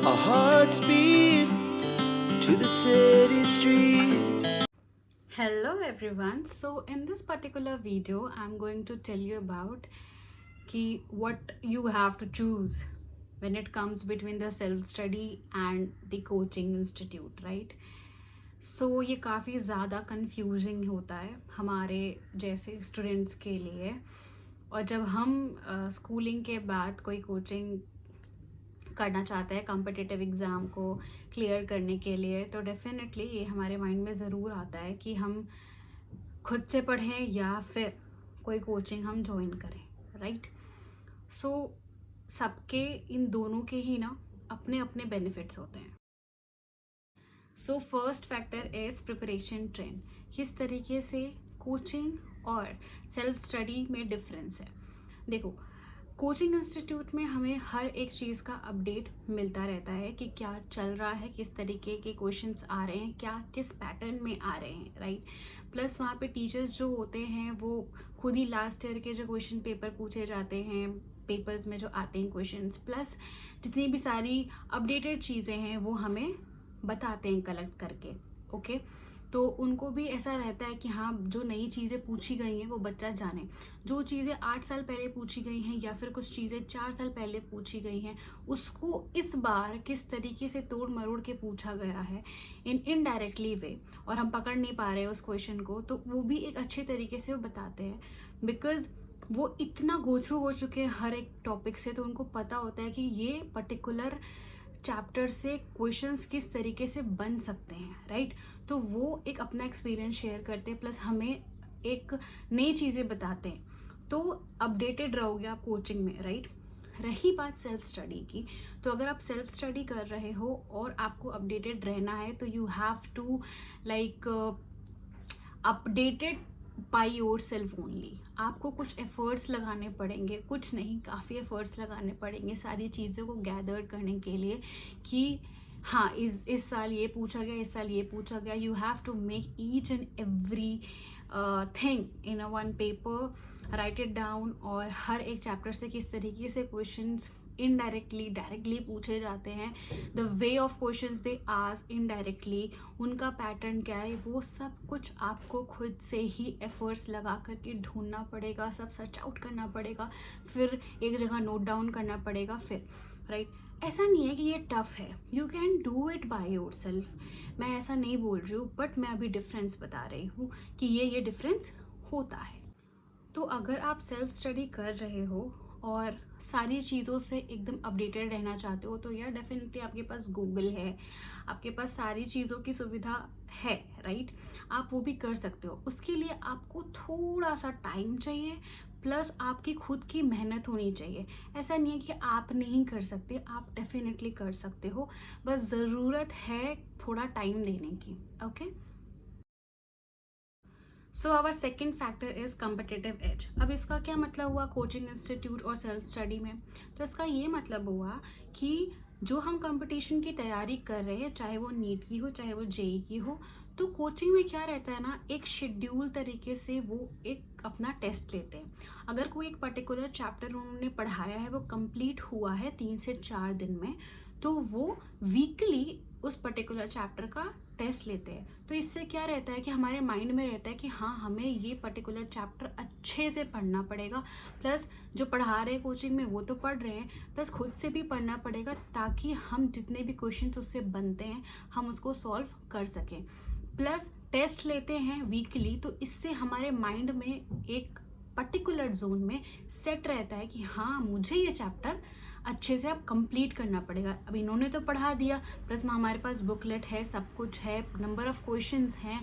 Our hearts beat to the city streets. Hello everyone. So in this particular video I'm going to tell you about what you have to choose when it comes between the self study and the coaching institute, right? So ये काफ़ी ज़्यादा confusing होता है हमारे जैसे students के लिए। और जब हम स्कूलिंग के बाद कोई कोचिंग करना चाहता है कॉम्पिटिटिव एग्ज़ाम को क्लियर करने के लिए, तो डेफिनेटली ये हमारे माइंड में ज़रूर आता है कि हम खुद से पढ़ें या फिर कोई कोचिंग हम ज्वाइन करें, राइट? सो सबके इन दोनों के ही ना अपने अपने बेनिफिट्स होते हैं। So first factor is preparation trend. किस तरीके से कोचिंग और सेल्फ स्टडी में डिफरेंस है। देखो, कोचिंग इंस्टीट्यूट में हमें हर एक चीज़ का अपडेट मिलता रहता है कि क्या चल रहा है, किस तरीके के क्वेश्चंस आ रहे हैं, क्या किस पैटर्न में आ रहे हैं, राइट? प्लस वहाँ पे टीचर्स जो होते हैं वो खुद ही लास्ट ईयर के जो क्वेश्चन पेपर पूछे जाते हैं, पेपर्स में जो आते हैं क्वेश्चंस, प्लस जितनी भी सारी अपडेटेड चीज़ें हैं वो हमें बताते हैं कलेक्ट करके, ओके? तो उनको भी ऐसा रहता है कि हाँ, जो नई चीज़ें पूछी गई हैं वो बच्चा जाने। जो चीज़ें 8 साल पहले पूछी गई हैं या फिर कुछ चीज़ें 4 साल पहले पूछी गई हैं, उसको इस बार किस तरीके से तोड़ मरोड़ के पूछा गया है इन इनडायरेक्टली वे, और हम पकड़ नहीं पा रहे हैं उस क्वेश्चन को, तो वो भी एक अच्छे तरीके से वो बताते हैं। बिकॉज वो इतना गो थ्रू हो चुके हैं हर एक टॉपिक से, तो उनको पता होता है कि ये पर्टिकुलर चैप्टर से क्वेश्चंस किस तरीके से बन सकते हैं, राइट? तो वो एक अपना एक्सपीरियंस शेयर करते हैं, प्लस हमें एक नई चीज़ें बताते हैं, तो अपडेटेड रहोगे आप कोचिंग में, राइट? रही बात सेल्फ स्टडी की, तो अगर आप सेल्फ स्टडी कर रहे हो और आपको अपडेटेड रहना है तो you have to like updated by yourself only. आपको कुछ एफर्ट्स लगाने पड़ेंगे, कुछ नहीं, काफ़ी एफर्ट्स लगाने पड़ेंगे सारी चीज़ों को गैदर करने के लिए कि हाँ, इस साल ये पूछा गया, इस साल ये पूछा गया। You have to make each and every thing in a one paper, write it down, और हर एक चैप्टर से किस तरीके से क्वेश्चंस इनडायरेक्टली डायरेक्टली पूछे जाते हैं, the way of questions they ask indirectly, उनका पैटर्न क्या है, वो सब कुछ आपको खुद से ही एफर्ट्स लगा करके ढूंढना पड़ेगा, सब सर्च आउट करना पड़ेगा, फिर एक जगह नोट डाउन करना पड़ेगा, फिर राइट? ऐसा नहीं है कि ये टफ है, you can do it by your self. मैं ऐसा नहीं बोल रही हूँ, बट मैं अभी डिफरेंस बता रही हूँ कि ये डिफरेंस होता है। तो अगर आप सेल्फ स्टडी कर रहे हो और सारी चीज़ों से एकदम अपडेटेड रहना चाहते हो, तो यार डेफिनेटली आपके पास गूगल है, आपके पास सारी चीज़ों की सुविधा है, राइट? आप वो भी कर सकते हो। उसके लिए आपको थोड़ा सा टाइम चाहिए, प्लस आपकी खुद की मेहनत होनी चाहिए। ऐसा नहीं है कि आप नहीं कर सकते, आप डेफिनेटली कर सकते हो, बस ज़रूरत है थोड़ा टाइम देने की, okay? So our second factor is competitive edge. अब इसका क्या मतलब हुआ कोचिंग इंस्टीट्यूट और सेल्फ स्टडी में? तो इसका ये मतलब हुआ कि जो हम कंपटीशन की तैयारी कर रहे हैं, चाहे वो नीट की हो, चाहे वो जेई की हो, तो कोचिंग में क्या रहता है ना, एक शेड्यूल तरीके से वो एक अपना टेस्ट लेते हैं। अगर कोई एक पर्टिकुलर चैप्टर उन्होंने पढ़ाया है, वो कंप्लीट हुआ है 3 से 4 दिन में, तो वो वीकली उस पर्टिकुलर चैप्टर का टेस्ट लेते हैं। तो इससे क्या रहता है कि हमारे माइंड में रहता है कि हाँ, हमें ये पर्टिकुलर चैप्टर अच्छे से पढ़ना पड़ेगा, प्लस जो पढ़ा रहे कोचिंग में वो तो पढ़ रहे हैं, प्लस खुद से भी पढ़ना पड़ेगा, ताकि हम जितने भी क्वेश्चंस उससे बनते हैं हम उसको सॉल्व कर सकें। प्लस टेस्ट लेते हैं वीकली, तो इससे हमारे माइंड में एक पर्टिकुलर जोन में सेट रहता है कि हाँ, मुझे ये चैप्टर अच्छे से अब कंप्लीट करना पड़ेगा। अब इन्होंने तो पढ़ा दिया, प्लस में हमारे पास बुकलेट है, सब कुछ है, नंबर ऑफ क्वेश्चंस हैं,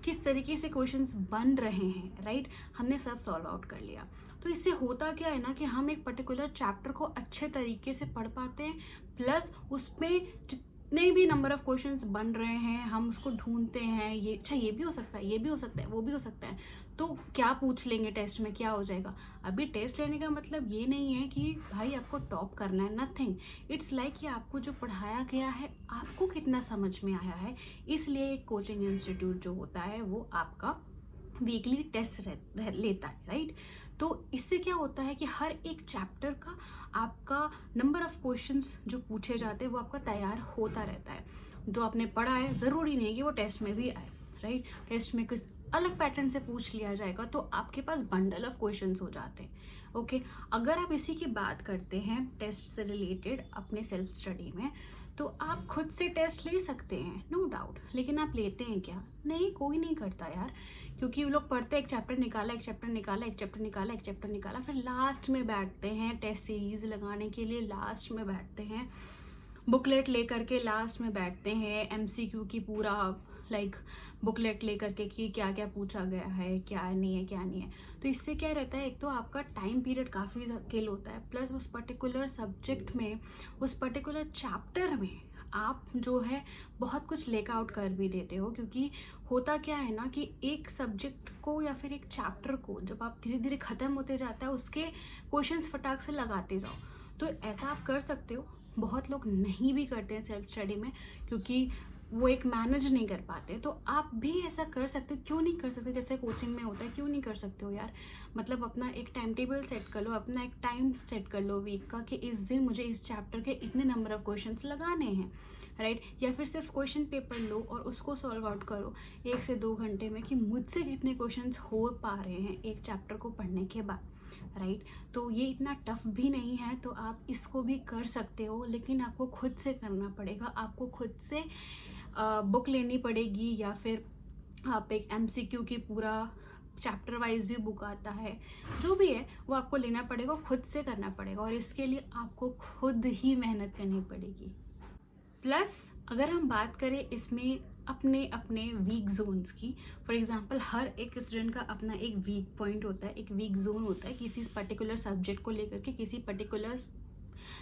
किस तरीके से क्वेश्चंस बन रहे हैं, राइट? हमने सब सॉल्व आउट कर लिया। तो इससे होता क्या है ना कि हम एक पर्टिकुलर चैप्टर को अच्छे तरीके से पढ़ पाते हैं, प्लस उसमें जितने भी नंबर ऑफ क्वेश्चंस बन रहे हैं हम उसको ढूंढते हैं, ये अच्छा, ये भी हो सकता है, ये भी हो सकता है, वो भी हो सकता है, तो क्या पूछ लेंगे टेस्ट में, क्या हो जाएगा। अभी टेस्ट लेने का मतलब ये नहीं है कि भाई आपको टॉप करना है, नथिंग। इट्स लाइक कि आपको जो पढ़ाया गया है आपको कितना समझ में आया है। इसलिए एक कोचिंग इंस्टीट्यूट जो होता है वो आपका वीकली टेस्ट लेता है, राइट। तो इससे क्या होता है कि हर एक चैप्टर का आपका नंबर ऑफ क्वेश्चंस जो पूछे जाते हैं वो आपका तैयार होता रहता है। जो आपने पढ़ा है ज़रूरी नहीं कि वो टेस्ट में भी आए, राइट। टेस्ट में किस अलग पैटर्न से पूछ लिया जाएगा तो आपके पास बंडल ऑफ क्वेश्चंस हो जाते हैं। ओके, अगर आप इसी की बात करते हैं टेस्ट से रिलेटेड अपने सेल्फ स्टडी में, तो आप खुद से टेस्ट ले सकते हैं, नो डाउट। लेकिन आप लेते हैं क्या? नहीं, कोई नहीं करता यार। क्योंकि वो लोग पढ़ते हैं, एक चैप्टर निकाला, एक चैप्टर निकाला, एक चैप्टर निकाला, एक चैप्टर निकाला, फिर लास्ट में बैठते हैं टेस्ट सीरीज लगाने के लिए, लास्ट में बैठते हैं बुकलेट लेकर के, लास्ट में बैठते हैं एमसीक्यू की पूरा बुकलेट लेकर के कि क्या क्या पूछा गया है, क्या नहीं है, क्या नहीं है। तो इससे क्या रहता है, एक तो आपका टाइम पीरियड काफ़ी किल होता है, प्लस उस पर्टिकुलर सब्जेक्ट में, उस पर्टिकुलर चैप्टर में आप जो है बहुत कुछ लेक आउट कर भी देते हो। क्योंकि होता क्या है ना कि एक सब्जेक्ट को या फिर एक चैप्टर को जब आप धीरे धीरे ख़त्म होते जाता है, उसके क्वेश्चंस फटाक से लगाते जाओ। तो ऐसा आप कर सकते हो। बहुत लोग नहीं भी करते हैं सेल्फ स्टडी में, क्योंकि वो एक मैनेज नहीं कर पाते। तो आप भी ऐसा कर सकते हो, क्यों नहीं कर सकते? जैसे कोचिंग में होता है, क्यों नहीं कर सकते हो यार? मतलब अपना एक टाइम टेबल सेट कर लो, अपना एक टाइम सेट कर लो वीक का कि इस दिन मुझे इस चैप्टर के इतने नंबर ऑफ क्वेश्चंस लगाने हैं, राइट। या फिर सिर्फ क्वेश्चन पेपर लो और उसको सॉल्व आउट करो 1 से 2 घंटे में कि मुझसे कितने क्वेश्चंस हो पा रहे हैं एक चैप्टर को पढ़ने के बाद, राइट। तो ये इतना टफ भी नहीं है, तो आप इसको भी कर सकते हो। लेकिन आपको खुद से करना पड़ेगा, आपको खुद से बुक लेनी पड़ेगी, या फिर आप एक एमसीक्यू की पूरा चैप्टर वाइज भी बुक आता है, जो भी है वो आपको लेना पड़ेगा, खुद से करना पड़ेगा, और इसके लिए आपको खुद ही मेहनत करनी पड़ेगी। प्लस अगर हम बात करें इसमें अपने अपने वीक जोन्स की, फॉर एग्जांपल हर एक स्टूडेंट का अपना एक वीक पॉइंट होता है, एक वीक जोन होता है किसी पर्टिकुलर सब्जेक्ट को लेकर के, किसी पर्टिकुलर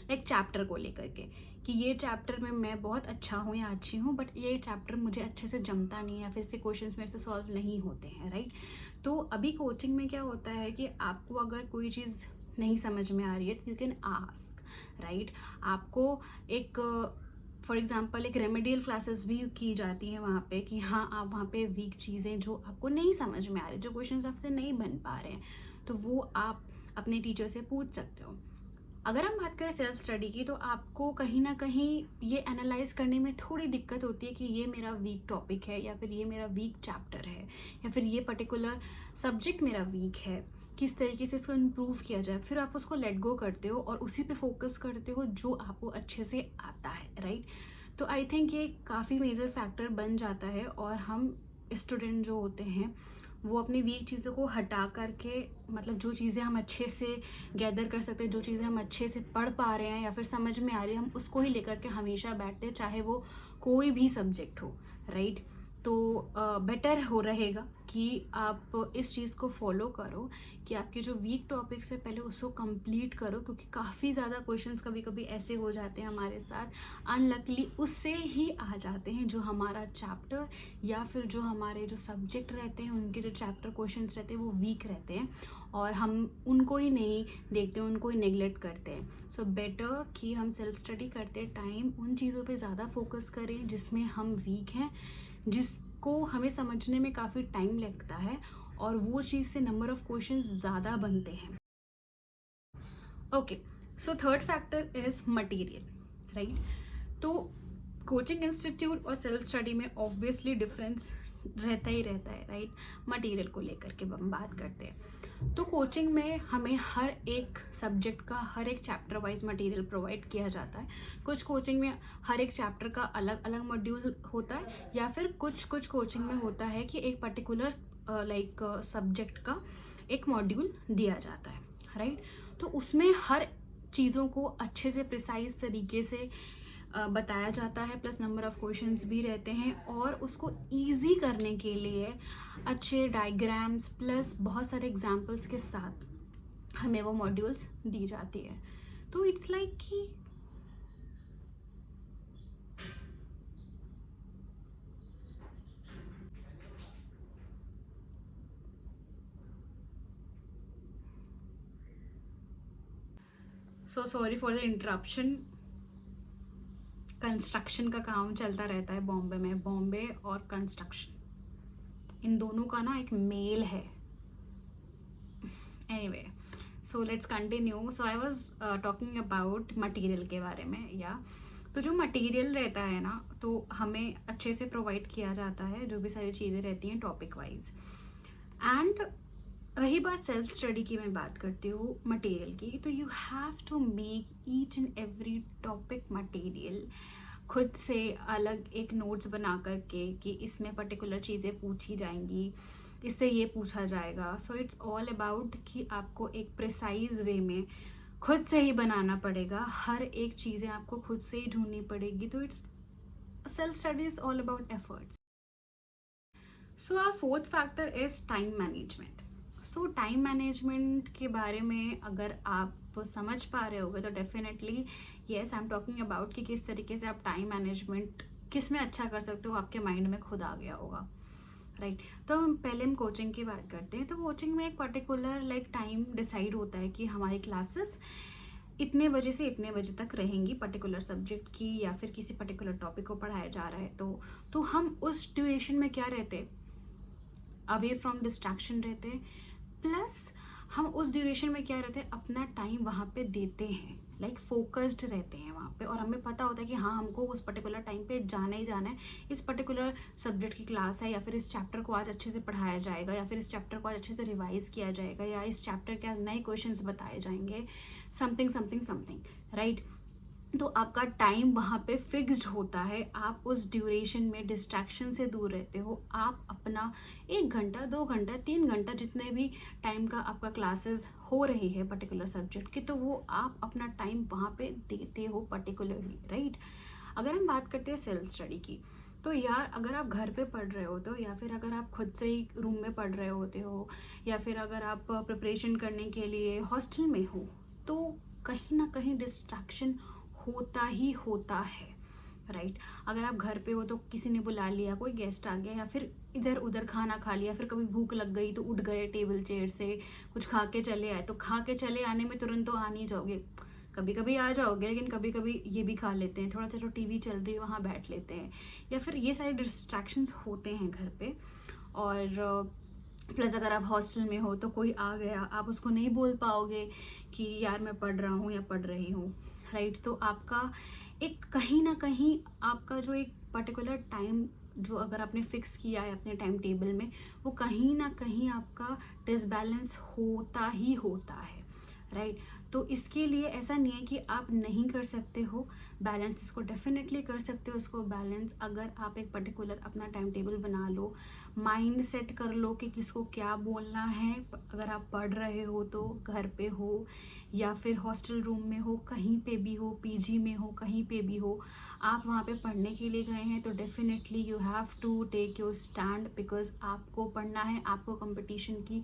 चैप्टर को लेकर के, कि ये चैप्टर में मैं बहुत अच्छा हूँ या अच्छी हूँ, बट ये चैप्टर मुझे अच्छे से जमता नहीं है, या फिर इससे क्वेश्चंस मेरे से सॉल्व नहीं होते हैं, राइट। तो अभी कोचिंग में क्या होता है कि आपको अगर कोई चीज़ नहीं समझ में आ रही है तो यू कैन आस्क, राइट। आपको एक फॉर एग्जाम्पल एक रेमेडियल क्लासेस भी की जाती हैं वहाँ पे, कि हाँ आप वहाँ पे वीक चीज़ें जो आपको नहीं समझ में आ रही, जो क्वेश्चंस आपसे नहीं बन पा रहे हैं, तो वो आप अपने टीचर से पूछ सकते हो। अगर हम बात करें सेल्फ स्टडी की, तो आपको कहीं ना कहीं ये एनालाइज करने में थोड़ी दिक्कत होती है कि ये मेरा वीक टॉपिक है, या फिर ये मेरा वीक चैप्टर है, या फिर ये पर्टिकुलर सब्जेक्ट मेरा वीक है, किस तरीके से इसको इम्प्रूव किया जाए। फिर आप उसको लेट गो करते हो और उसी पे फोकस करते हो जो आपको अच्छे से आता है, राइट। तो आई थिंक ये काफ़ी मेजर फैक्टर बन जाता है, और हम स्टूडेंट जो होते हैं वो अपनी वीक चीज़ों को हटा करके, मतलब जो चीज़ें हम अच्छे से गैदर कर सकते हैं, जो चीज़ें हम अच्छे से पढ़ पा रहे हैं या फिर समझ में आ रही है, हम उसको ही लेकर के हमेशा बैठते हैं, चाहे वो कोई भी सब्जेक्ट हो, राइट। तो बेटर हो रहेगा कि आप इस चीज़ को फॉलो करो कि आपके जो वीक टॉपिक्स है पहले उसको कंप्लीट करो, क्योंकि काफ़ी ज़्यादा क्वेश्चंस कभी कभी ऐसे हो जाते हैं हमारे साथ, अनलकली उससे ही आ जाते हैं जो हमारा चैप्टर या फिर जो हमारे जो सब्जेक्ट रहते हैं उनके जो चैप्टर क्वेश्चंस रहते हैं वो वीक रहते हैं, और हम उनको ही नहीं देखते, उनको ही नेगलेक्ट करते हैं। सो बेटर कि हम सेल्फ स्टडी करते टाइम उन चीज़ों पे ज़्यादा फोकस करें जिसमें हम वीक हैं, जिसको हमें समझने में काफ़ी टाइम लगता है, और वो चीज़ से नंबर ऑफ क्वेश्चंस ज़्यादा बनते हैं। Okay, so third factor is material, right. तो कोचिंग इंस्टीट्यूट और सेल्फ स्टडी में ऑब्वियसली डिफरेंस रहता ही रहता है, राइट। मटेरियल को लेकर के हम बात करते हैं, तो कोचिंग में हमें हर एक सब्जेक्ट का हर एक चैप्टर वाइज मटेरियल प्रोवाइड किया जाता है। कुछ कोचिंग में हर एक चैप्टर का अलग अलग मॉड्यूल होता है, या फिर कुछ कोचिंग में होता है कि एक पर्टिकुलर सब्जेक्ट का एक मॉड्यूल दिया जाता है, राइट। तो उसमें हर चीज़ों को अच्छे से प्रिसाइज तरीके से बताया जाता है, प्लस नंबर ऑफ क्वेश्चंस भी रहते हैं, और उसको इजी करने के लिए अच्छे डायग्राम्स प्लस बहुत सारे एग्जांपल्स के साथ हमें वो मॉड्यूल्स दी जाती है। तो इट्स लाइक कि so sorry for the interruption, construction का काम चलता रहता है बॉम्बे में, बॉम्बे और कंस्ट्रक्शन। इन दोनों का ना एक मेल है. Anyway, so let's continue. So I was talking about material के बारे में. या तो जो मटेरियल रहता है ना, तो हमें अच्छे से प्रोवाइड किया जाता है, जो भी सारी चीज़ें रहती हैं टॉपिक वाइज. एंड रही बात सेल्फ स्टडी की, मैं बात करती हूँ मटेरियल की, तो you have to make each and every topic material. खुद से अलग एक नोट्स बना करके कि इसमें पर्टिकुलर चीज़ें पूछी जाएंगी, इससे ये पूछा जाएगा. सो इट्स ऑल अबाउट कि आपको एक प्रिसाइज वे में खुद से ही बनाना पड़ेगा. हर एक चीज़ें आपको खुद से ही ढूंढनी पड़ेगी. तो it's self study is all about efforts. So our fourth factor is time management. So time management के बारे में अगर आप समझ पा रहे होगे तो definitely yes, I am talking about कि किस तरीके से आप टाइम मैनेजमेंट किस में अच्छा कर सकते हो, आपके माइंड में खुद आ गया होगा, राइट. तो हम कोचिंग की बात करते हैं. तो कोचिंग में एक पर्टिकुलर टाइम डिसाइड होता है कि हमारी क्लासेस इतने बजे से इतने बजे तक रहेंगी पर्टिकुलर सब्जेक्ट की, या फिर किसी पर्टिकुलर टॉपिक को पढ़ाया जा रहा है. तो हम उस ड्यूरेशन में क्या रहते, अवे फ्रॉम डिस्ट्रैक्शन रहते हैं. प्लस हम उस ड्यूरेशन में क्या रहते हैं, अपना टाइम वहाँ पे देते हैं, फोकस्ड रहते हैं वहाँ पे. और हमें पता होता है कि हाँ, हमको उस पर्टिकुलर टाइम पे जाना ही जाना है. इस पर्टिकुलर सब्जेक्ट की क्लास है, या फिर इस चैप्टर को आज अच्छे से पढ़ाया जाएगा, या फिर इस चैप्टर को आज अच्छे से रिवाइज किया जाएगा, या इस चैप्टर के आज नए क्वेश्चंस बताए जाएंगे, समथिंग समथिंग समथिंग, राइट. तो आपका टाइम वहाँ पे फिक्स्ड होता है. आप उस ड्यूरेशन में डिस्ट्रैक्शन से दूर रहते हो. आप अपना 1 घंटा 2 घंटा 3 घंटा जितने भी टाइम का आपका क्लासेस हो रही है पर्टिकुलर सब्जेक्ट की, तो वो आप अपना टाइम वहाँ पे देते हो पर्टिकुलरली, राइट. अगर हम बात करते हैं सेल्फ स्टडी की, तो यार अगर आप घर पे पढ़ रहे हो तो, या फिर अगर आप खुद से ही रूम में पढ़ रहे होते हो, या फिर अगर आप प्रिपरेशन करने के लिए हॉस्टल में हो, तो कहीं ना कहीं डिस्ट्रैक्शन होता ही होता है, राइट. अगर आप घर पे हो तो किसी ने बुला लिया, कोई गेस्ट आ गया, या फिर इधर उधर खाना खा लिया, फिर कभी भूख लग गई तो उठ गए टेबल चेयर से, कुछ खा के चले आए. तो खा के चले आने में तुरंत तो आ नहीं जाओगे, कभी कभी आ जाओगे, लेकिन कभी कभी ये भी खा लेते हैं, थोड़ा चलो टीवी चल रही है वहाँ बैठ लेते हैं, या फिर ये सारे डिस्ट्रैक्शंस होते हैं घर पे. और प्लस अगर आप हॉस्टल में हो तो कोई आ गया, आप उसको नहीं बोल पाओगे कि यार मैं पढ़ रहा हूँ या पढ़ रही हूँ, राइट. तो आपका एक कहीं ना कहीं आपका जो एक पर्टिकुलर टाइम जो अगर आपने फिक्स किया है अपने टाइम टेबल में, वो कहीं ना कहीं आपका डिसबैलेंस होता ही होता है, राइट. तो इसके लिए ऐसा नहीं है कि आप नहीं कर सकते हो बैलेंस, इसको डेफिनेटली कर सकते हो इसको बैलेंस. अगर आप एक पर्टिकुलर अपना टाइम टेबल बना लो, माइंड सेट कर लो कि किसको क्या बोलना है. अगर आप पढ़ रहे हो तो घर पे हो, या फिर हॉस्टल रूम में हो, कहीं पे भी हो, पीजी में हो, कहीं पे भी हो, आप वहाँ पे पढ़ने के लिए गए हैं, तो definitely you have to take your stand, because आपको पढ़ना है, आपको कंपटीशन की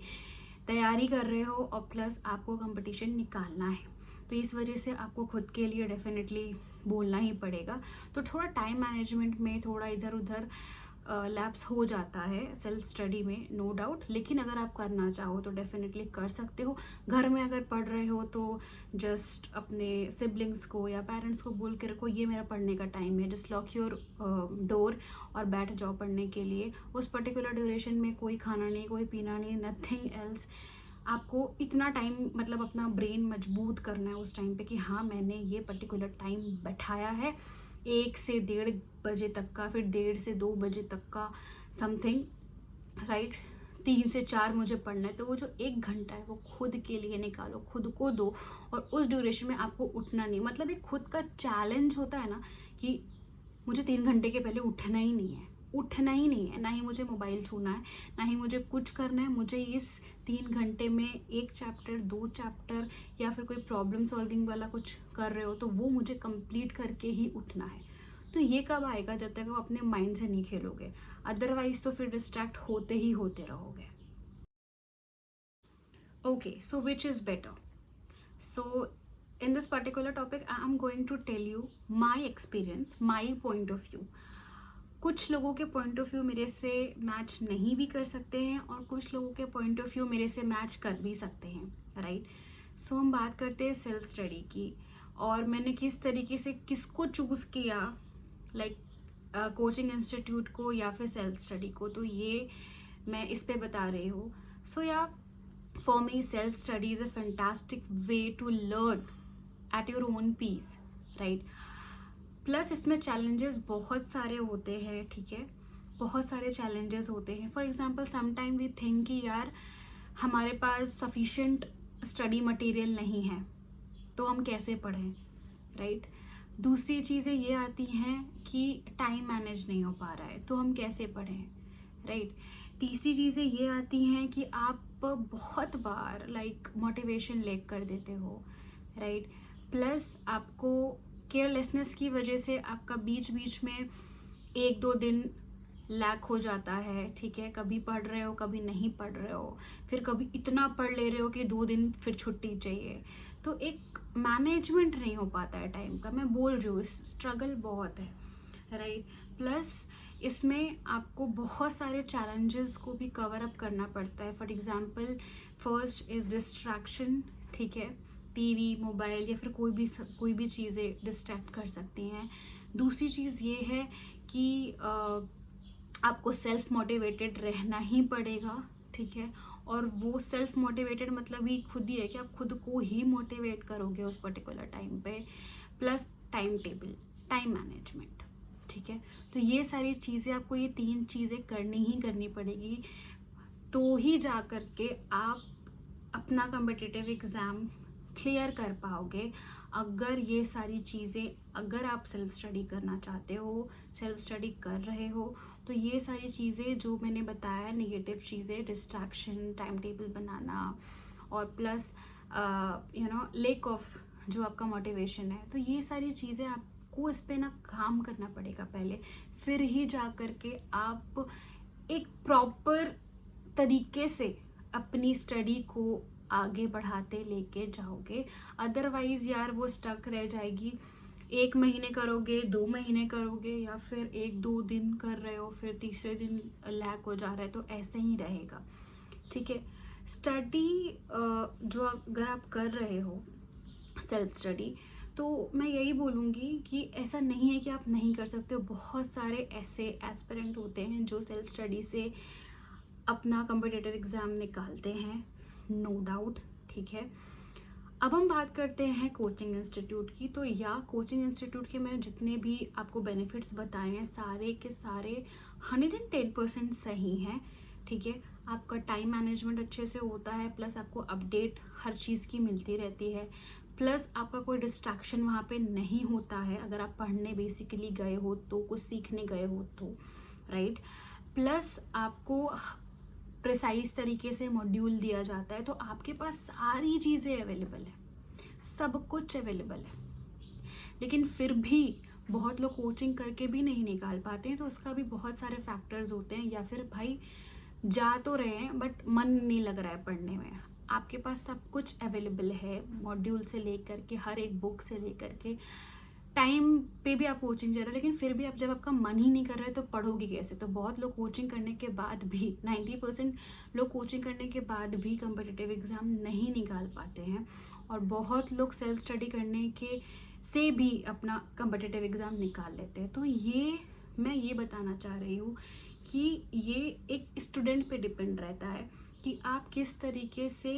तैयारी कर रहे हो, और प्लस आपको कंपटीशन निकालना है. तो इस वजह से आपको खुद के लिए डेफिनेटली बोलना ही पड़ेगा. तो थोड़ा टाइम मैनेजमेंट में थोड़ा इधर उधर लैप्स हो जाता है सेल्फ स्टडी में, नो डाउट. लेकिन अगर आप करना चाहो तो डेफिनेटली कर सकते हो. घर में अगर पढ़ रहे हो तो जस्ट अपने सिबलिंग्स को या पेरेंट्स को बोल के रखो, ये मेरा पढ़ने का टाइम है, जस्ट लॉक योर डोर और बैठ जाओ पढ़ने के लिए. उस पर्टिकुलर ड्यूरेशन में कोई खाना नहीं, कोई पीना नहीं, नथिंग एल्स. आपको इतना टाइम अपना ब्रेन मजबूत करना है उस टाइम पे कि हाँ, मैंने ये पर्टिकुलर टाइम बैठाया है 1 से 1:30 बजे तक का, फिर 1:30 से 2 बजे तक का समथिंग, राइट. 3 से 4 मुझे पढ़ना है. तो वो जो 1 घंटा है वो खुद के लिए निकालो, खुद को दो. और उस ड्यूरेशन में आपको उठना नहीं, एक खुद का चैलेंज होता है ना कि मुझे 3 घंटे के पहले उठना ही नहीं है, उठना ही नहीं है, ना ही मुझे मोबाइल छूना है, ना ही मुझे कुछ करना है. मुझे इस 3 घंटे में 1 चैप्टर 2 चैप्टर या फिर कोई प्रॉब्लम सॉल्विंग वाला कुछ कर रहे हो तो वो मुझे कंप्लीट करके ही उठना है. तो ये कब आएगा, जब तक आप अपने माइंड से नहीं खेलोगे. अदरवाइज तो फिर डिस्ट्रैक्ट होते ही होते रहोगे. Okay, so which is better? So in this particular topic I am going to tell you my experience, my point of view. कुछ लोगों के पॉइंट ऑफ व्यू मेरे से मैच नहीं भी कर सकते हैं, और कुछ लोगों के पॉइंट ऑफ व्यू मेरे से मैच कर भी सकते हैं, राइट. सो हम बात करते हैं सेल्फ स्टडी की, और मैंने किस तरीके से किसको चूज़ किया, कोचिंग इंस्टीट्यूट को या फिर सेल्फ स्टडी को. तो ये मैं इस पे बता रही हूँ. सो या for me self study is a fantastic way to learn at your own pace, right. Plus इसमें चैलेंजेस बहुत सारे होते हैं, ठीक है, बहुत सारे चैलेंजेस होते हैं. For example sometime we think कि यार हमारे पास सफिशेंट स्टडी मटेरियल नहीं है, तो हम कैसे पढ़ें, राइट. दूसरी चीज़ें ये आती हैं कि टाइम मैनेज नहीं हो पा रहा है, तो हम कैसे पढ़ें, राइट. तीसरी चीज़ें ये आती हैं कि आप बहुत बार मोटिवेशन लेक कर देते हो, राइट. प्लस आपको केयरलेसनेस की वजह से आपका बीच बीच में 1-2 दिन लैक हो जाता है, ठीक है. कभी पढ़ रहे हो, कभी नहीं पढ़ रहे हो, फिर कभी इतना पढ़ ले रहे हो कि 2 दिन फिर छुट्टी चाहिए. तो एक मैनेजमेंट नहीं हो पाता है टाइम का. मैं बोल रही हूँ स्ट्रगल बहुत है, राइट. प्लस इसमें आपको बहुत सारे चैलेंजेस को भी कवर अप करना पड़ता है. For example first is distraction, ठीक है. टीवी, मोबाइल या फिर कोई भी चीज़ें डिस्ट्रैक्ट कर सकती हैं. दूसरी चीज़ ये है कि आपको सेल्फ मोटिवेटेड रहना ही पड़ेगा, ठीक है. और वो सेल्फ मोटिवेटेड मतलब ही खुद ही है कि आप खुद को ही मोटिवेट करोगे उस पर्टिकुलर टाइम पे. Plus time table, time management, ठीक है. तो ये सारी चीज़ें आपको, ये 3 चीज़ें करनी ही करनी पड़ेगी, तो ही जा कर के आप अपना कॉम्पिटिटिव एग्ज़ाम क्लियर कर पाओगे. अगर ये सारी चीज़ें, अगर आप सेल्फ स्टडी करना चाहते हो, सेल्फ स्टडी कर रहे हो, तो ये सारी चीज़ें जो मैंने बताया, नेगेटिव चीज़ें, डिस्ट्रैक्शन, टाइम टेबल बनाना और प्लस लेक ऑफ जो आपका मोटिवेशन है, तो ये सारी चीज़ें आपको इस पे ना काम करना पड़ेगा पहले. फिर ही जा कर के आप एक प्रॉपर तरीके से अपनी स्टडी को आगे बढ़ाते लेके जाओगे. अदरवाइज यार वो स्टक रह जाएगी. 1 महीने करोगे, 2 महीने करोगे, या फिर 1-2 दिन कर रहे हो, फिर तीसरे दिन लैक हो जा रहा है, तो ऐसे ही रहेगा, ठीक है. स्टडी जो अगर आप कर रहे हो सेल्फ स्टडी, तो मैं यही बोलूँगी कि ऐसा नहीं है कि आप नहीं कर सकते हो. बहुत सारे ऐसे एस्पिरेंट होते हैं जो सेल्फ स्टडी से अपना कॉम्पिटिटिव एग्ज़ाम निकालते हैं, नो डाउट, ठीक है. अब हम बात करते हैं कोचिंग इंस्टीट्यूट की. तो या कोचिंग इंस्टीट्यूट के मैंने जितने भी आपको बेनिफिट्स बताए हैं, सारे के सारे 110% सही हैं, ठीक है. आपका टाइम मैनेजमेंट अच्छे से होता है, प्लस आपको अपडेट हर चीज़ की मिलती रहती है, प्लस आपका कोई डिस्ट्रैक्शन वहाँ पे नहीं होता है अगर आप पढ़ने बेसिकली गए हो तो, कुछ सीखने गए हो तो, राइट. प्लस आपको प्रिसाइज तरीके से मॉड्यूल दिया जाता है, तो आपके पास सारी चीज़ें अवेलेबल है, सब कुछ अवेलेबल है. लेकिन फिर भी बहुत लोग कोचिंग करके भी नहीं निकाल पाते हैं, तो उसका भी बहुत सारे फैक्टर्स होते हैं. या फिर भाई जा तो रहे हैं बट मन नहीं लग रहा है पढ़ने में. आपके पास सब कुछ अवेलेबल है, मॉड्यूल से लेकर के हर एक बुक से लेकर के. टाइम पे भी आप कोचिंग जा रहे हो, लेकिन फिर भी आप जब आपका मन ही नहीं कर रहा है तो पढ़ोगे कैसे. तो बहुत लोग कोचिंग करने के बाद भी, 90% लोग कोचिंग करने के बाद भी कॉम्पिटिटिव एग्ज़ाम नहीं निकाल पाते हैं. और बहुत लोग सेल्फ स्टडी करने के से भी अपना कॉम्पिटिटिव एग्ज़ाम निकाल लेते हैं. तो ये मैं ये बताना चाह रही हूँ कि ये एक स्टूडेंट पे डिपेंड रहता है कि आप किस तरीके से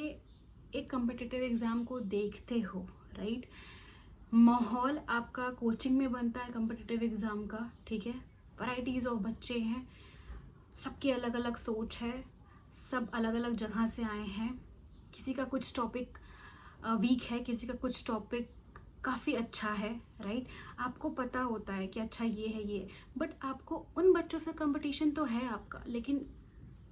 एक कॉम्पिटिटिव एग्ज़ाम को देखते हो, राइट. माहौल आपका कोचिंग में बनता है कॉम्पिटिटिव एग्ज़ाम का, ठीक है. वैराइटीज़ ऑफ बच्चे हैं, सबकी अलग अलग सोच है, सब अलग अलग जगह से आए हैं. किसी का कुछ टॉपिक वीक है, किसी का कुछ टॉपिक काफ़ी अच्छा है, राइट. आपको पता होता है कि अच्छा ये है ये, बट आपको उन बच्चों से कंपटीशन तो है आपका, लेकिन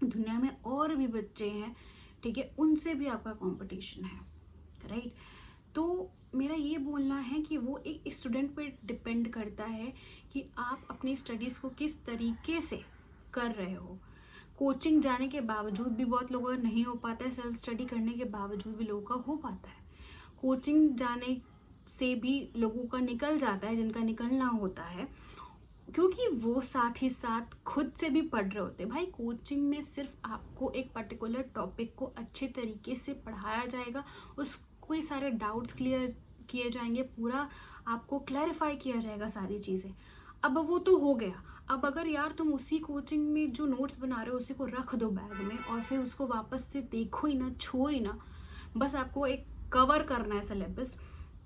दुनिया में और भी बच्चे हैं, ठीक है, उनसे भी आपका कंपटीशन है, राइट. तो मेरा ये बोलना है कि वो एक स्टूडेंट पे डिपेंड करता है कि आप अपनी स्टडीज़ को किस तरीके से कर रहे हो. कोचिंग जाने के बावजूद भी बहुत लोगों का नहीं हो पाता है, सेल्फ स्टडी करने के बावजूद भी लोगों का हो पाता है. कोचिंग जाने से भी लोगों का निकल जाता है, जिनका निकलना होता है, क्योंकि वो साथ ही साथ खुद से भी पढ़ रहे होते हैं. भाई कोचिंग में सिर्फ आपको एक पर्टिकुलर टॉपिक को अच्छे तरीके से पढ़ाया जाएगा, उसके सारे डाउट्स क्लियर किए जाएंगे, पूरा आपको क्लैरिफाई किया जाएगा सारी चीज़ें. अब वो तो हो गया। अब अगर यार तुम उसी कोचिंग में जो नोट्स बना रहे हो उसी को रख दो बैग में और फिर उसको वापस से देखो ही ना, छुओ ही ना, बस आपको एक कवर करना है सिलेबस,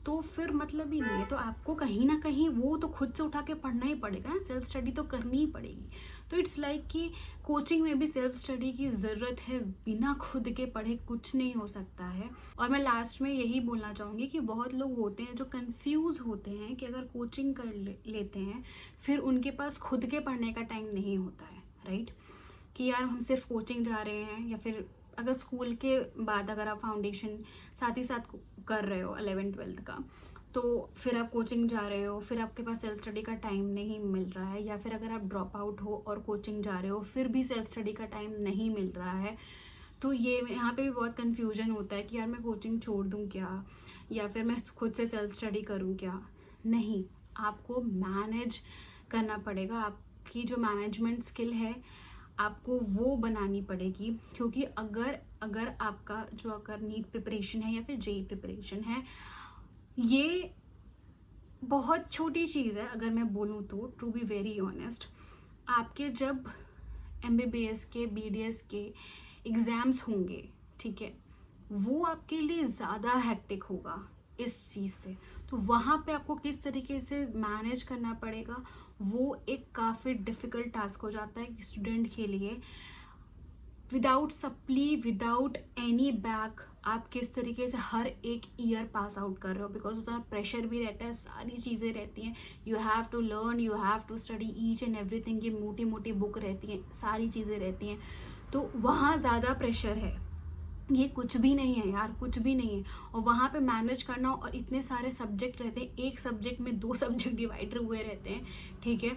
तो फिर मतलब ही नहीं है। तो आपको कहीं ना कहीं वो तो खुद से उठा के पढ़ना ही पड़ेगा ना, सेल्फ स्टडी तो करनी ही पड़ेगी। तो इट्स लाइक कि कोचिंग में भी सेल्फ स्टडी की ज़रूरत है, बिना खुद के पढ़े कुछ नहीं हो सकता है। और मैं लास्ट में यही बोलना चाहूँगी कि बहुत लोग होते हैं जो कंफ्यूज होते हैं कि अगर कोचिंग कर लेते हैं फिर उनके पास खुद के पढ़ने का टाइम नहीं होता है, राइट। कि यार हम सिर्फ कोचिंग जा रहे हैं, या फिर अगर स्कूल के बाद अगर आप फाउंडेशन साथ ही साथ कर रहे हो 11th-12th का, तो फिर आप कोचिंग जा रहे हो, फिर आपके पास सेल्फ स्टडी का टाइम नहीं मिल रहा है, या फिर अगर आप ड्रॉप आउट हो और कोचिंग जा रहे हो फिर भी सेल्फ स्टडी का टाइम नहीं मिल रहा है, तो ये यहाँ पे भी बहुत कन्फ्यूजन होता है कि यार मैं कोचिंग छोड़ दूँ क्या, या फिर मैं खुद से सेल्फ स्टडी करूँ क्या। नहीं, आपको मैनेज करना पड़ेगा। आपकी जो मैनेजमेंट स्किल है आपको वो बनानी पड़ेगी, क्योंकि अगर आपका जो अगर नीट प्रिपरेशन है या फिर जेई प्रिपरेशन है, ये बहुत छोटी चीज़ है अगर मैं बोलूँ तो, टू बी वेरी ऑनेस्ट। आपके जब MBBS के BDS के एग्ज़ाम्स होंगे, ठीक है, वो आपके लिए ज़्यादा हेक्टिक होगा इस चीज़ से। तो वहाँ पे आपको किस तरीके से मैनेज करना पड़ेगा, वो एक काफ़ी डिफ़िकल्ट टास्क हो जाता है स्टूडेंट के लिए। Without supply, without any back, आप किस तरीके से हर एक ईयर पास आउट कर रहे हो, बिकॉज उतना प्रेशर भी रहता है, सारी चीज़ें रहती हैं, you have to learn, you have to study each and everything. ये मोटी मोटी बुक रहती हैं, सारी चीज़ें रहती हैं, तो वहाँ ज़्यादा प्रेशर है। ये कुछ भी नहीं है यार, कुछ भी नहीं है। और वहाँ पे मैनेज करना, और इतने सारे सब्जेक्ट रहते हैं, एक सब्जेक्ट में 2 सब्जेक्ट डिवाइड हुए रहते हैं, ठीक है,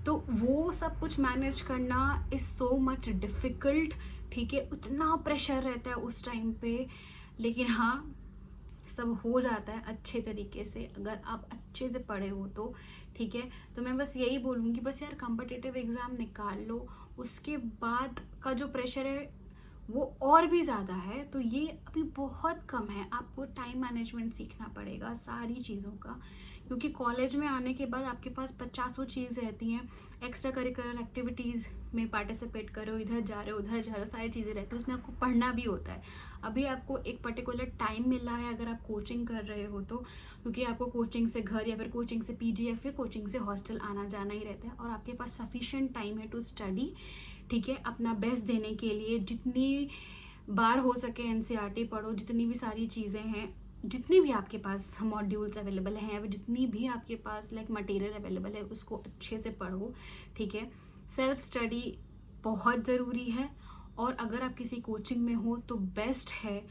तो वो सब कुछ मैनेज करना इज़ सो मच डिफ़िकल्ट, ठीक है। उतना प्रेशर रहता है उस टाइम पे, लेकिन हाँ, सब हो जाता है अच्छे तरीके से अगर आप अच्छे से पढ़े हो तो, ठीक है। तो मैं बस यही बोलूँगी, बस यार कॉम्पिटिटिव एग्ज़ाम निकाल लो, उसके बाद का जो प्रेशर है वो और भी ज़्यादा है, तो ये अभी बहुत कम है। आपको टाइम मैनेजमेंट सीखना पड़ेगा सारी चीज़ों का, क्योंकि कॉलेज में आने के बाद आपके पास 50 चीज़ रहती हैं। एक्स्ट्रा करिकुलर एक्टिविटीज़ में पार्टिसिपेट करो, इधर जा रहे हो उधर जा रहे हो, सारी चीज़ें रहती हैं, उसमें आपको पढ़ना भी होता है। अभी आपको एक पर्टिकुलर टाइम मिल रहा है अगर आप कोचिंग कर रहे हो तो, क्योंकि आपको कोचिंग से घर या फिर कोचिंग से PG या फिर कोचिंग से हॉस्टल आना जाना ही रहता है, और आपके पास सफिशिएंट टाइम है टू स्टडी, ठीक है, अपना बेस्ट देने के लिए। जितनी बार हो सके NCERT पढ़ो, जितनी भी सारी चीज़ें हैं, जितनी भी आपके पास मॉड्यूल्स अवेलेबल हैं, या जितनी भी आपके पास लाइक मटेरियल अवेलेबल है, उसको अच्छे से पढ़ो, ठीक है। सेल्फ स्टडी बहुत ज़रूरी है, और अगर आप किसी कोचिंग में हो तो बेस्ट है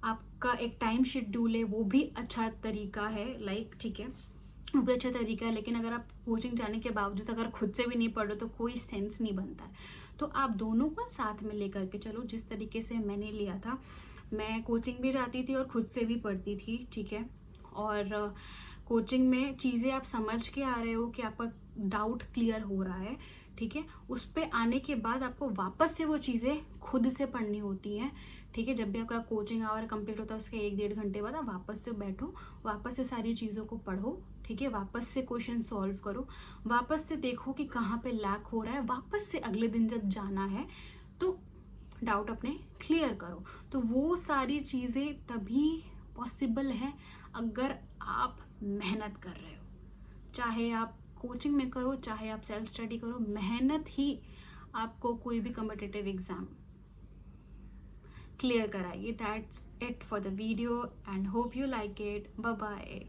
आपका एक टाइम शेड्यूल है, वो भी अच्छा तरीका है, लाइक, ठीक है, वो भी अच्छा तरीका है। लेकिन अगर आप कोचिंग जाने के बावजूद अगर खुद से भी नहीं पढ़ रहे तो कोई सेंस नहीं बनता है। तो आप दोनों को साथ में लेकर के चलो, जिस तरीके से मैंने लिया था। मैं कोचिंग भी जाती थी और खुद से भी पढ़ती थी, ठीक है। और कोचिंग में चीज़ें आप समझ के आ रहे हो कि आपका डाउट क्लियर हो रहा है, ठीक है, उस पर आने के बाद आपको वापस से वो चीज़ें खुद से पढ़नी होती हैं, ठीक है। जब भी आपका कोचिंग आवर कंप्लीट होता है उसके 1-1.5 घंटे बाद आप वापस से बैठो, वापस से सारी चीज़ों को पढ़ो, ठीक है, वापस से क्वेश्चन सॉल्व करो, वापस से देखो कि कहाँ पे लैक हो रहा है, वापस से अगले दिन जब जाना है तो डाउट अपने क्लियर करो। तो वो सारी चीज़ें तभी पॉसिबल है अगर आप मेहनत कर रहे हो, चाहे आप कोचिंग में करो, चाहे आप सेल्फ स्टडी करो, मेहनत ही आपको कोई भी कॉम्पिटिटिव एग्ज़ाम क्लियर कराइए। That's it for the video and hope you like it. Bye bye.